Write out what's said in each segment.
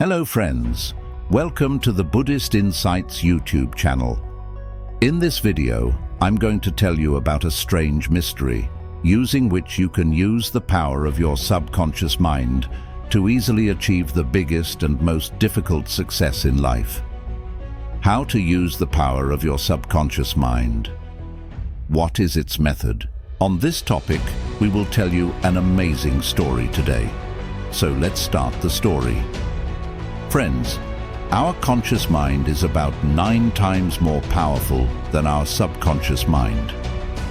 Hello friends, welcome to the Buddhist Insights YouTube channel. In this video, I'm going to tell you about a strange mystery, using which you can use the power of your subconscious mind to easily achieve the biggest and most difficult success in life. How to use the power of your subconscious mind. What is its method? On this topic, we will tell you an amazing story today. So let's start the story. Friends, our conscious mind is about 9 times more powerful than our subconscious mind.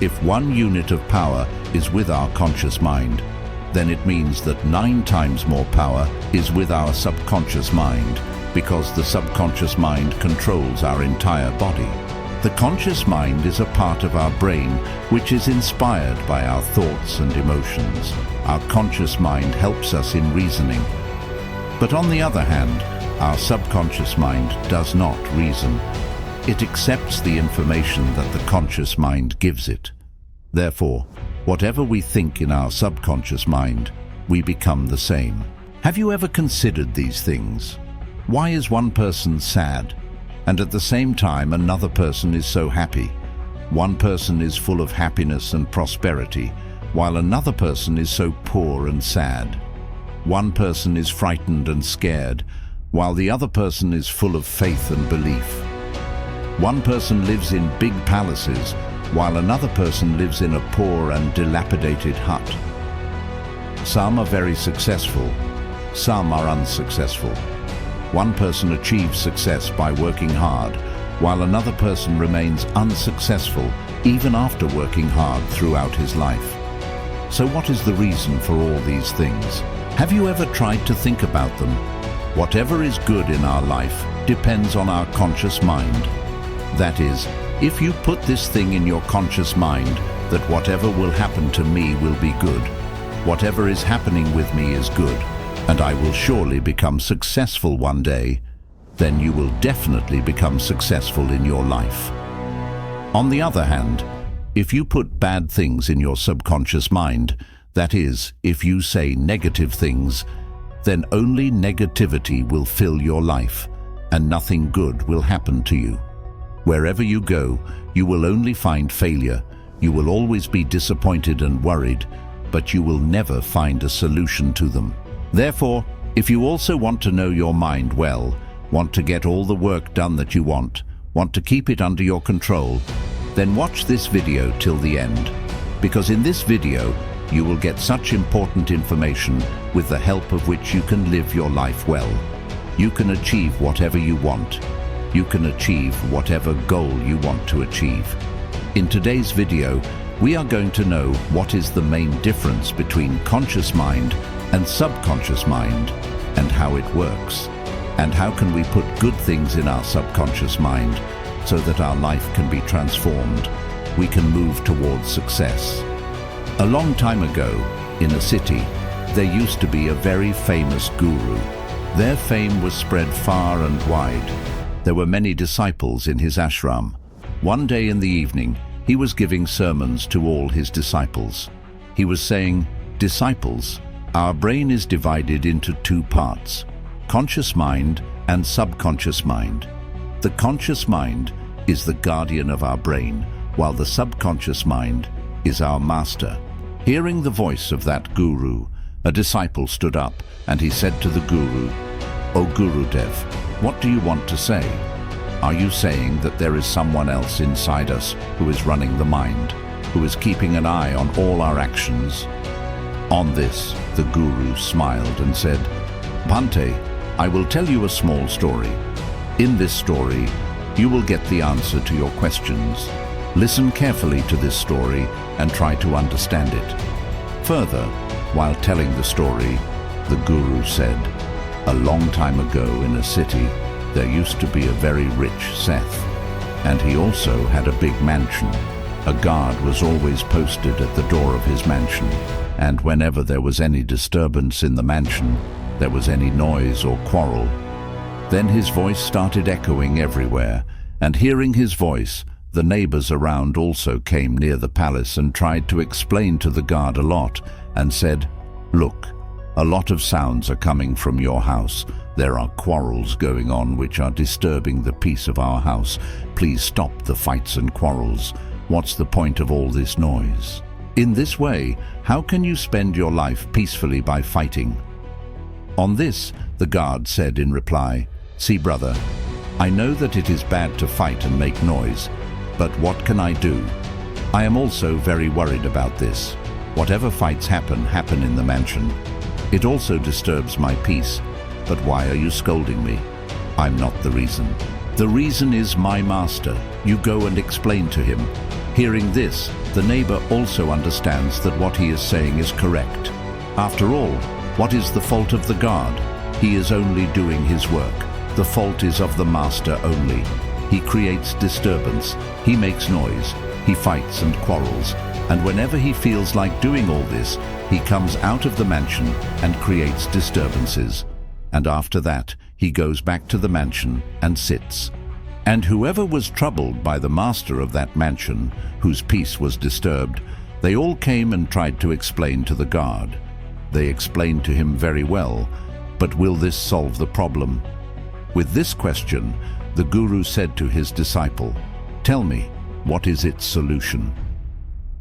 If 1 unit of power is with our conscious mind, then it means that 9 times more power is with our subconscious mind, because the subconscious mind controls our entire body. The conscious mind is a part of our brain which is inspired by our thoughts and emotions. Our conscious mind helps us in reasoning. But on the other hand, our subconscious mind does not reason. It accepts the information that the conscious mind gives it. Therefore, whatever we think in our subconscious mind, we become the same. Have you ever considered these things? Why is one person sad, and at the same time another person is so happy? One person is full of happiness and prosperity, while another person is so poor and sad. One person is frightened and scared, while the other person is full of faith and belief. One person lives in big palaces, while another person lives in a poor and dilapidated hut. Some are very successful, some are unsuccessful. One person achieves success by working hard, while another person remains unsuccessful even after working hard throughout his life. So what is the reason for all these things? Have you ever tried to think about them? Whatever is good in our life depends on our conscious mind. That is, if you put this thing in your conscious mind, that whatever will happen to me will be good, whatever is happening with me is good, and I will surely become successful one day, then you will definitely become successful in your life. On the other hand, if you put bad things in your subconscious mind, that is, if you say negative things, then only negativity will fill your life, and nothing good will happen to you. Wherever you go, you will only find failure. You will always be disappointed and worried, but you will never find a solution to them. Therefore, if you also want to know your mind well, want to get all the work done that you want to keep it under your control, then watch this video till the end, because in this video, you will get such important information with the help of which you can live your life well. You can achieve whatever you want. You can achieve whatever goal you want to achieve. In today's video, we are going to know what is the main difference between conscious mind and subconscious mind, and how it works, and how can we put good things in our subconscious mind so that our life can be transformed. We can move towards success. A long time ago, in a city, there used to be a very famous guru. Their fame was spread far and wide. There were many disciples in his ashram. One day in the evening, he was giving sermons to all his disciples. He was saying, "Disciples, our brain is divided into 2 parts, conscious mind and subconscious mind. The conscious mind is the guardian of our brain, while the subconscious mind is our master." Hearing the voice of that guru, a disciple stood up and he said to the guru, "O Gurudev, what do you want to say? Are you saying that there is someone else inside us who is running the mind, who is keeping an eye on all our actions?" On this, the guru smiled and said, "Bhante, I will tell you a small story. In this story, you will get the answer to your questions. Listen carefully to this story and try to understand it." Further, while telling the story, the guru said, "A long time ago in a city, there used to be a very rich Seth, and he also had a big mansion. A guard was always posted at the door of his mansion, and whenever there was any disturbance in the mansion, there was any noise or quarrel, then his voice started echoing everywhere, and hearing his voice, the neighbors around also came near the palace and tried to explain to the guard a lot and said, 'Look, A lot of sounds are coming from your house. There are quarrels going on which are disturbing the peace of our house. Please stop the fights and quarrels. What's the point of all this noise? In this way, how can you spend your life peacefully by fighting? On this, the guard said in reply, "See, brother, I know that it is bad to fight and make noise, but what can I do? I am also very worried about this. Whatever fights happen in the mansion. It also disturbs my peace. But why are you scolding me? I'm not the reason. The reason is my master. You go and explain to him." Hearing this, the neighbor also understands that what he is saying is correct. After all, what is the fault of the guard? He is only doing his work. The fault is of the master only. He creates disturbance, he makes noise, he fights and quarrels, and whenever he feels like doing all this, he comes out of the mansion and creates disturbances. And after that, he goes back to the mansion and sits. And whoever was troubled by the master of that mansion, whose peace was disturbed, they all came and tried to explain to the guard. They explained to him very well, but will this solve the problem? With this question, the guru said to his disciple, "Tell me, what is its solution?"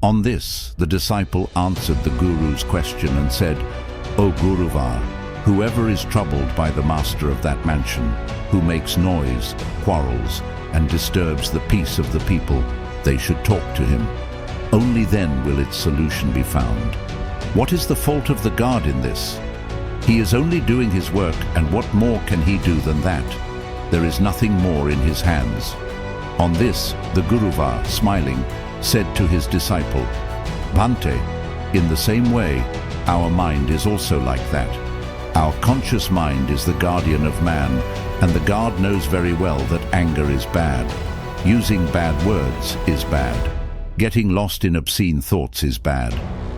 On this, the disciple answered the guru's question and said, "O Guruvar, whoever is troubled by the master of that mansion, who makes noise, quarrels, and disturbs the peace of the people, they should talk to him. Only then will its solution be found." What is the fault of the guard in this? He is only doing his work, and what more can he do than that? There is nothing more in his hands. On this, the Guruvar, smiling, said to his disciple, "Bhante, in the same way, our mind is also like that. Our conscious mind is the guardian of man, and the guard knows very well that anger is bad. Using bad words is bad. Getting lost in obscene thoughts is bad.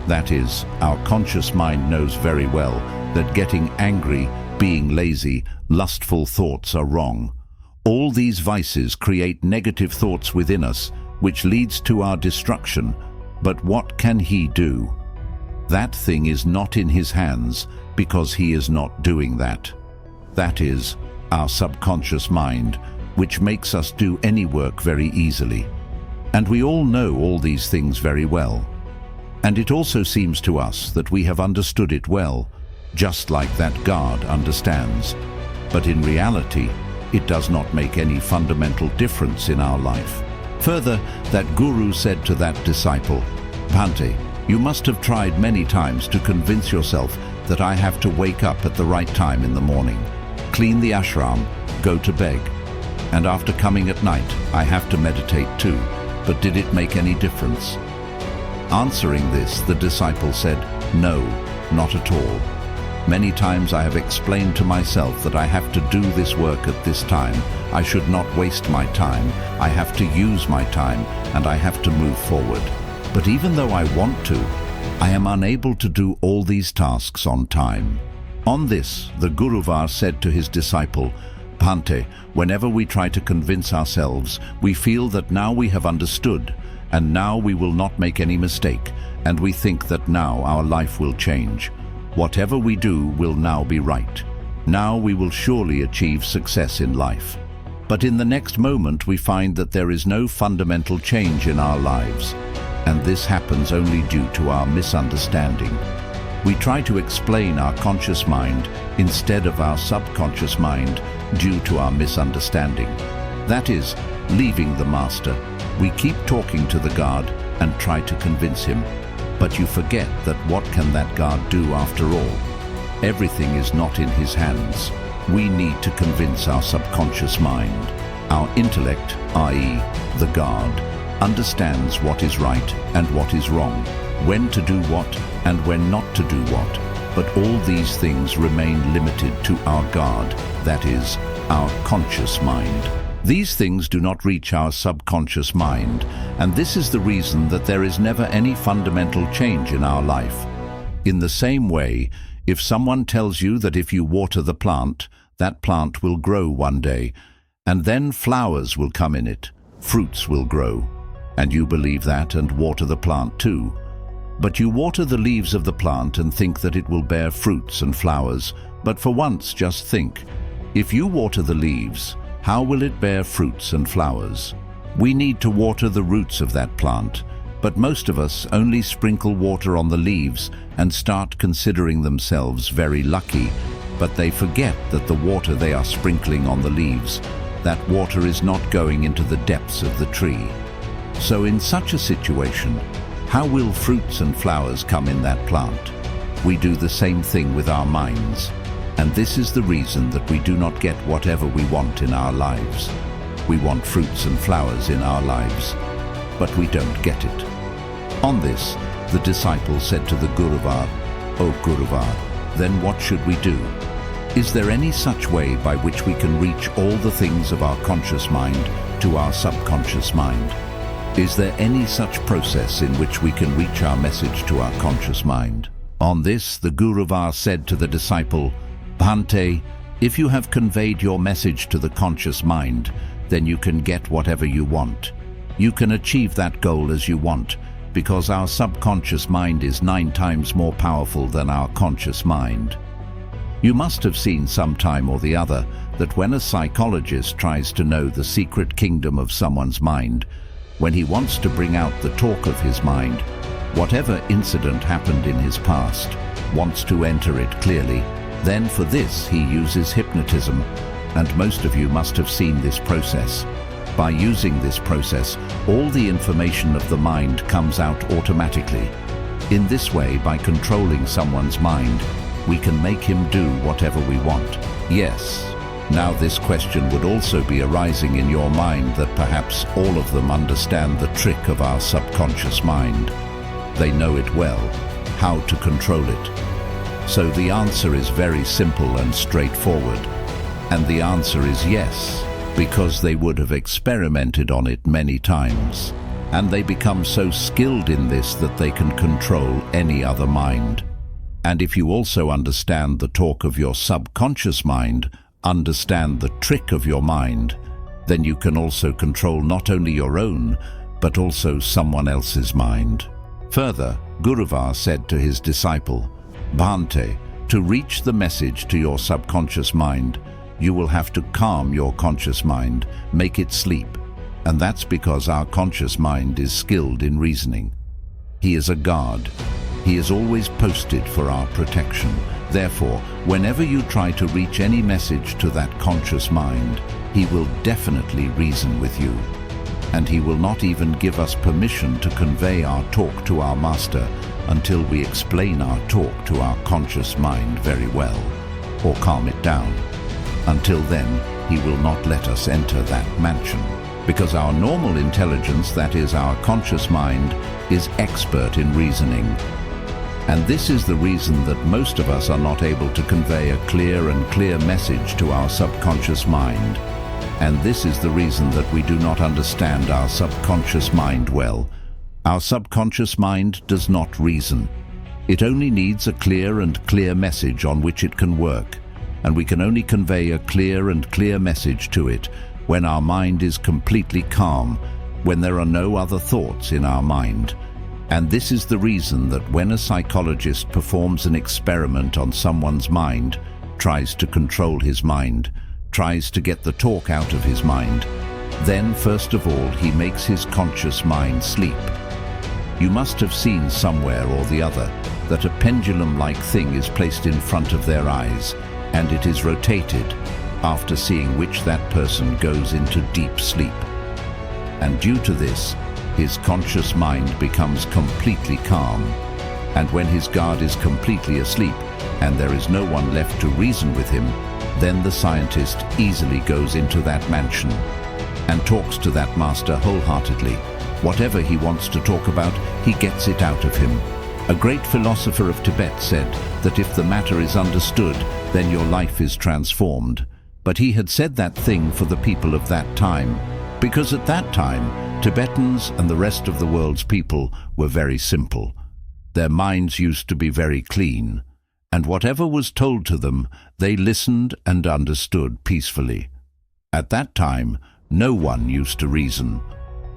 That is, our conscious mind knows very well that getting angry, being lazy, lustful thoughts are wrong. All these vices create negative thoughts within us, which leads to our destruction. But what can he do? That thing is not in his hands, because he is not doing that. That is, our subconscious mind, which makes us do any work very easily. And we all know all these things very well. And it also seems to us that we have understood it well, just like that guard understands. But in reality, it does not make any fundamental difference in our life. Further, that guru said to that disciple, "Bhante, you must have tried many times to convince yourself that I have to wake up at the right time in the morning, clean the ashram, go to beg, and after coming at night, I have to meditate too. But did it make any difference?" Answering this, the disciple said, "No, not at all. Many times I have explained to myself that I have to do this work at this time. I should not waste my time. I have to use my time, and I have to move forward. But even though I want to, I am unable to do all these tasks on time." On this, the Guruvar said to his disciple, "Bhante, whenever we try to convince ourselves, we feel that now we have understood, and now we will not make any mistake, and we think that now our life will change. Whatever we do will now be right. Now we will surely achieve success in life. But in the next moment we find that there is no fundamental change in our lives, and this happens only due to our misunderstanding. We try to explain our conscious mind instead of our subconscious mind due to our misunderstanding. That is, leaving the master. We keep talking to the guard and try to convince him. But you forget that what can that guard do after all? Everything is not in his hands. We need to convince our subconscious mind. Our intellect, i.e., the guard, understands what is right and what is wrong, when to do what and when not to do what. But all these things remain limited to our guard, that is, our conscious mind. These things do not reach our subconscious mind, and this is the reason that there is never any fundamental change in our life. In the same way, if someone tells you that if you water the plant, that plant will grow one day, and then flowers will come in it, fruits will grow, and you believe that and water the plant too. But you water the leaves of the plant and think that it will bear fruits and flowers. But for once, just think, if you water the leaves, how will it bear fruits and flowers? We need to water the roots of that plant, but most of us only sprinkle water on the leaves and start considering themselves very lucky, but they forget that the water they are sprinkling on the leaves, that water is not going into the depths of the tree. So in such a situation, how will fruits and flowers come in that plant? We do the same thing with our minds, and this is the reason that we do not get whatever we want in our lives. We want fruits and flowers in our lives, but we don't get it. On this, the disciple said to the Guruvar, "O Guruvar, then what should we do? Is there any such way by which we can reach all the things of our conscious mind to our subconscious mind? Is there any such process in which we can reach our message to our conscious mind?" On this, the Guruvar said to the disciple, "Bhante, if you have conveyed your message to the conscious mind, then you can get whatever you want. You can achieve that goal as you want, because our subconscious mind is 9 times more powerful than our conscious mind." You must have seen sometime or the other that when a psychologist tries to know the secret kingdom of someone's mind, when he wants to bring out the talk of his mind, whatever incident happened in his past, wants to enter it clearly, then for this he uses hypnotism, and most of you must have seen this process. By using this process, all the information of the mind comes out automatically. In this way, by controlling someone's mind, we can make him do whatever we want. Yes. Now this question would also be arising in your mind that perhaps all of them understand the trick of our subconscious mind. They know it well, how to control it. So the answer is very simple and straightforward. And the answer is yes, because they would have experimented on it many times. And they become so skilled in this that they can control any other mind. And if you also understand the talk of your subconscious mind, understand the trick of your mind, then you can also control not only your own, but also someone else's mind. Further, Guruvar said to his disciple, "Bhante, to reach the message to your subconscious mind, you will have to calm your conscious mind, make it sleep. And that's because our conscious mind is skilled in reasoning. He is a guard. He is always posted for our protection. Therefore, whenever you try to reach any message to that conscious mind, he will definitely reason with you. And he will not even give us permission to convey our talk to our master until we explain our talk to our conscious mind very well, or calm it down. Until then, he will not let us enter that mansion, because our normal intelligence, that is our conscious mind, is expert in reasoning. And this is the reason that most of us are not able to convey a clear message to our subconscious mind. And this is the reason that we do not understand our subconscious mind well. Our subconscious mind does not reason. It only needs a clear message on which it can work. And we can only convey a clear message to it when our mind is completely calm, when there are no other thoughts in our mind. And this is the reason that when a psychologist performs an experiment on someone's mind, tries to control his mind, tries to get the talk out of his mind, then first of all he makes his conscious mind sleep. You must have seen somewhere or the other that a pendulum-like thing is placed in front of their eyes, and it is rotated, after seeing which that person goes into deep sleep. And due to this, his conscious mind becomes completely calm. And when his guard is completely asleep, and there is no one left to reason with him, then the scientist easily goes into that mansion and talks to that master wholeheartedly. Whatever he wants to talk about, he gets it out of him. A great philosopher of Tibet said that if the matter is understood, then your life is transformed. But he had said that thing for the people of that time, because at that time, Tibetans and the rest of the world's people were very simple. Their minds used to be very clean, and whatever was told to them, they listened and understood peacefully. At that time, no one used to reason,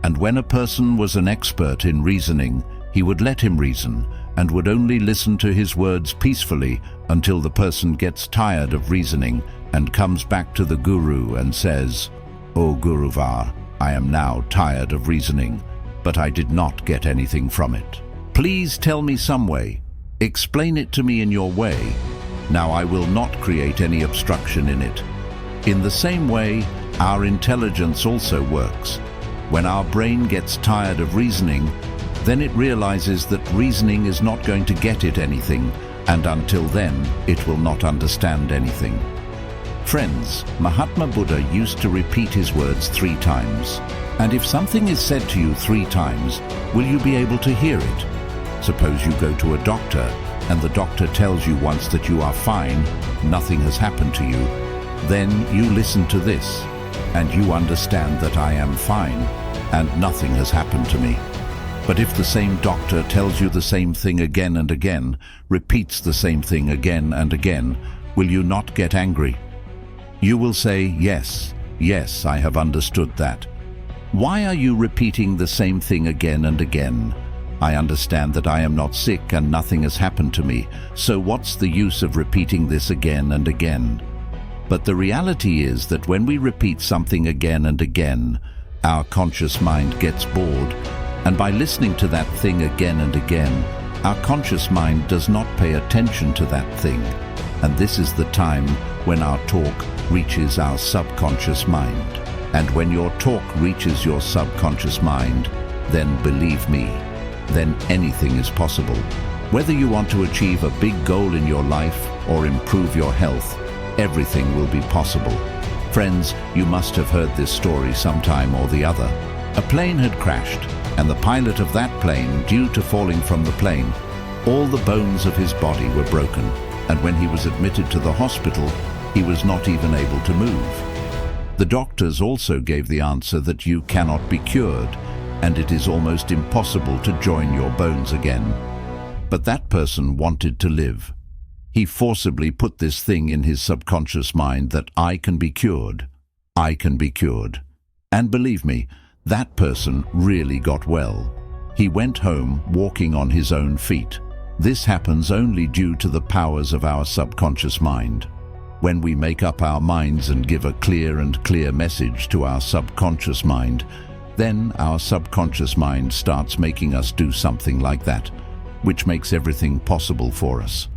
and when a person was an expert in reasoning, He would let him reason and would only listen to his words peacefully until the person gets tired of reasoning and comes back to the guru and says, "O Guruvar, I am now tired of reasoning, but I did not get anything from it. Please tell me some way. Explain it to me in your way. Now I will not create any obstruction in it." In the same way, our intelligence also works. When our brain gets tired of reasoning, then it realizes that reasoning is not going to get it anything, and until then, it will not understand anything. Friends, Mahatma Buddha used to repeat his words 3 times. And if something is said to you 3 times, will you be able to hear it? Suppose you go to a doctor, and the doctor tells you once that you are fine, nothing has happened to you. Then you listen to this, and you understand that I am fine, and nothing has happened to me. But if the same doctor tells you the same thing again and again, repeats the same thing again and again, will you not get angry? You will say, "Yes, yes, I have understood that. Why are you repeating the same thing again and again? I understand that I am not sick and nothing has happened to me, so what's the use of repeating this again and again?" But the reality is that when we repeat something again and again, our conscious mind gets bored, and by listening to that thing again and again, our conscious mind does not pay attention to that thing. And this is the time when our talk reaches our subconscious mind. And when your talk reaches your subconscious mind, then believe me, then anything is possible. Whether you want to achieve a big goal in your life or improve your health, everything will be possible. Friends, you must have heard this story sometime or the other. A plane had crashed, and the pilot of that plane, due to falling from the plane, all the bones of his body were broken, and when he was admitted to the hospital, he was not even able to move. The doctors also gave the answer that you cannot be cured, and it is almost impossible to join your bones again. But that person wanted to live. He forcibly put this thing in his subconscious mind that I can be cured. I can be cured. And believe me, that person really got well. He went home walking on his own feet. This happens only due to the powers of our subconscious mind. When we make up our minds and give a clear message to our subconscious mind, then our subconscious mind starts making us do something like that, which makes everything possible for us.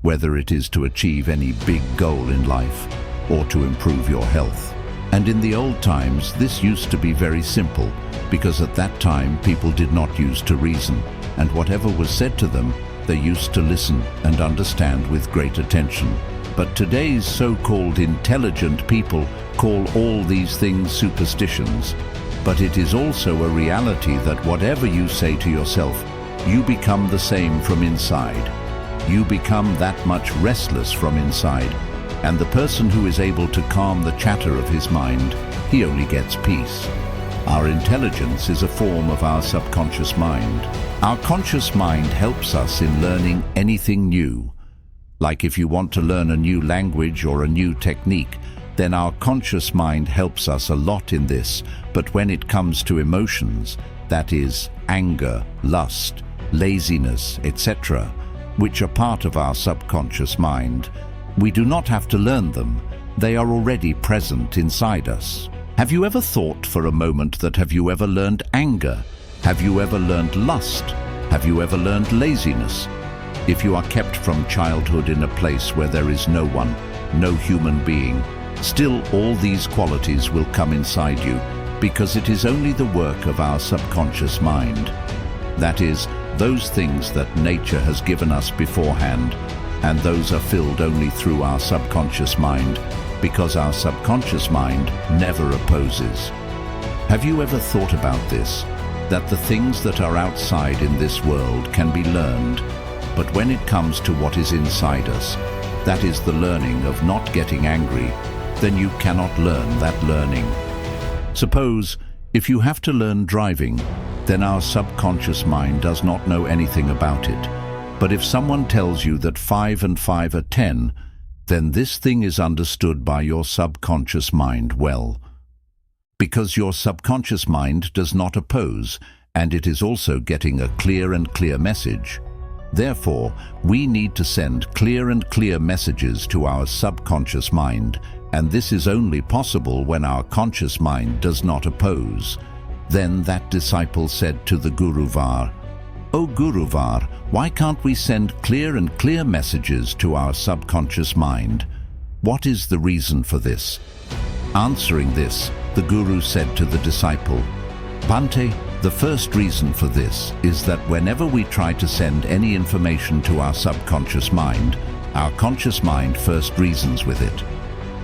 Whether it is to achieve any big goal in life or to improve your health. And in the old times, this used to be very simple, because at that time people did not use to reason, and whatever was said to them, they used to listen and understand with great attention. But today's so-called intelligent people call all these things superstitions. But it is also a reality that whatever you say to yourself, you become the same from inside. You become that much restless from inside. And the person who is able to calm the chatter of his mind, he only gets peace. Our intelligence is a form of our subconscious mind. Our conscious mind helps us in learning anything new. Like if you want to learn a new language or a new technique, then our conscious mind helps us a lot in this. But when it comes to emotions, that is, anger, lust, laziness, etc., which are part of our subconscious mind, we do not have to learn them. They are already present inside us. Have you ever thought for a moment that have you ever learned anger? Have you ever learned lust? Have you ever learned laziness? If you are kept from childhood in a place where there is no one, no human being, still all these qualities will come inside you, because it is only the work of our subconscious mind. That is, those things that nature has given us beforehand, and those are filled only through our subconscious mind, because our subconscious mind never opposes. Have you ever thought about this? That the things that are outside in this world can be learned, but when it comes to what is inside us, that is the learning of not getting angry, then you cannot learn that learning. Suppose, if you have to learn driving, then our subconscious mind does not know anything about it. But if someone tells you that 5 and 5 are 10, then this thing is understood by your subconscious mind well. Because your subconscious mind does not oppose, and it is also getting a clear message. Therefore, we need to send clear messages to our subconscious mind, and this is only possible when our conscious mind does not oppose. Then that disciple said to the Guruvar, "O Guruvar, why can't we send clear messages to our subconscious mind? What is the reason for this?" Answering this, the Guru said to the disciple, "Bhante, the first reason for this is that whenever we try to send any information to our subconscious mind, our conscious mind first reasons with it.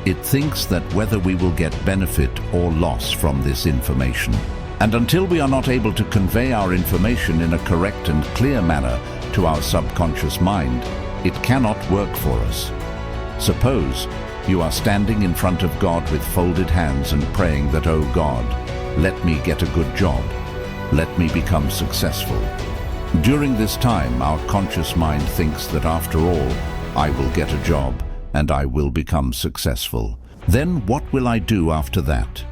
It thinks that whether we will get benefit or loss from this information. And until we are not able to convey our information in a correct and clear manner to our subconscious mind, it cannot work for us. Suppose you are standing in front of God with folded hands and praying that, "Oh God, let me get a good job. Let me become successful." During this time, our conscious mind thinks that after all, I will get a job and I will become successful. Then what will I do after that?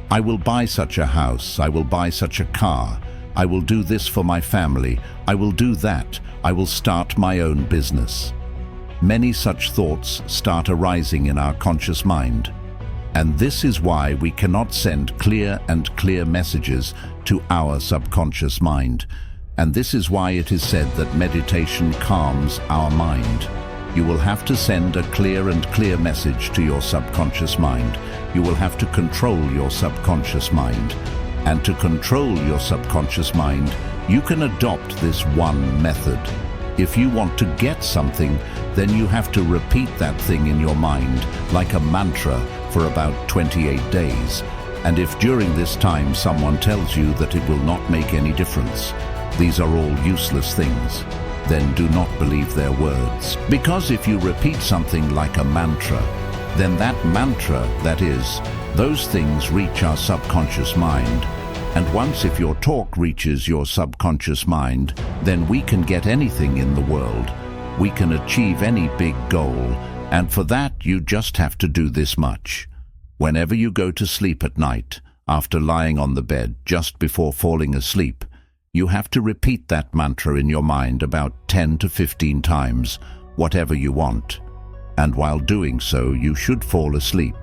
I will buy such a house, I will buy such a car, I will do this for my family, I will do that, I will start my own business. Many such thoughts start arising in our conscious mind. And this is why we cannot send clear messages to our subconscious mind. And this is why it is said that meditation calms our mind. You will have to send a clear message to your subconscious mind. You will have to control your subconscious mind. And to control your subconscious mind, you can adopt this one method. If you want to get something, then you have to repeat that thing in your mind like a mantra for about 28 days. And if during this time someone tells you that it will not make any difference, these are all useless things, then do not believe their words. Because if you repeat something like a mantra, then that mantra, that is, those things reach our subconscious mind. And once if your talk reaches your subconscious mind, then we can get anything in the world. We can achieve any big goal, and for that you just have to do this much. Whenever you go to sleep at night, after lying on the bed just before falling asleep, you have to repeat that mantra in your mind about 10 to 15 times, whatever you want. And while doing so, you should fall asleep,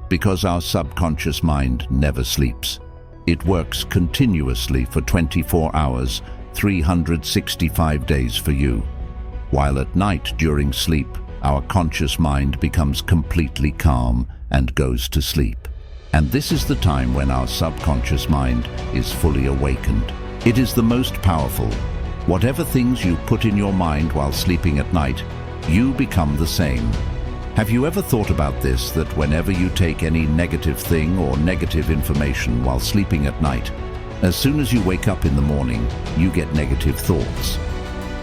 because our subconscious mind never sleeps. It works continuously for 24 hours, 365 days for you. While at night during sleep, our conscious mind becomes completely calm and goes to sleep. And this is the time when our subconscious mind is fully awakened. It is the most powerful. Whatever things you put in your mind while sleeping at night, you become the same. Have you ever thought about this, that whenever you take any negative thing or negative information while sleeping at night, as soon as you wake up in the morning, you get negative thoughts?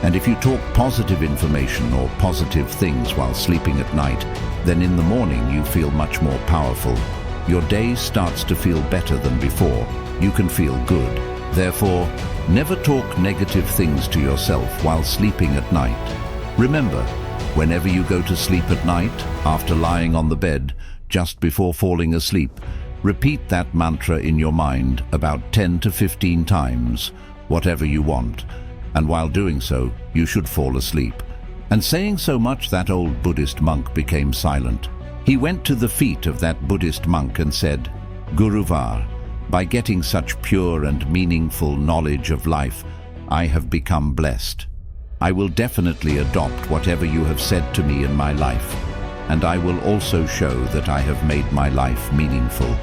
And if you talk positive information or positive things while sleeping at night, then in the morning you feel much more powerful. Your day starts to feel better than before. You can feel good. Therefore, never talk negative things to yourself while sleeping at night. Remember, whenever you go to sleep at night, after lying on the bed, just before falling asleep, repeat that mantra in your mind about 10 to 15 times, whatever you want. And while doing so, you should fall asleep. And saying so much, that old Buddhist monk became silent. He went to the feet of that Buddhist monk and said, "Guruvar, by getting such pure and meaningful knowledge of life, I have become blessed. I will definitely adopt whatever you have said to me in my life, and I will also show that I have made my life meaningful."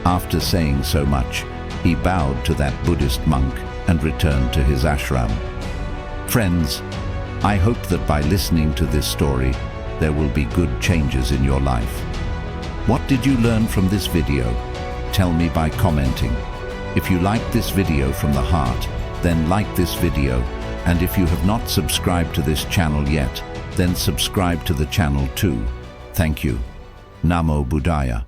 After saying so much, he bowed to that Buddhist monk and returned to his ashram. Friends, I hope that by listening to this story, there will be good changes in your life. What did you learn from this video? Tell me by commenting. If you liked this video from the heart, then like this video, and if you have not subscribed to this channel yet, then subscribe to the channel too. Thank you. Namo Buddhaya.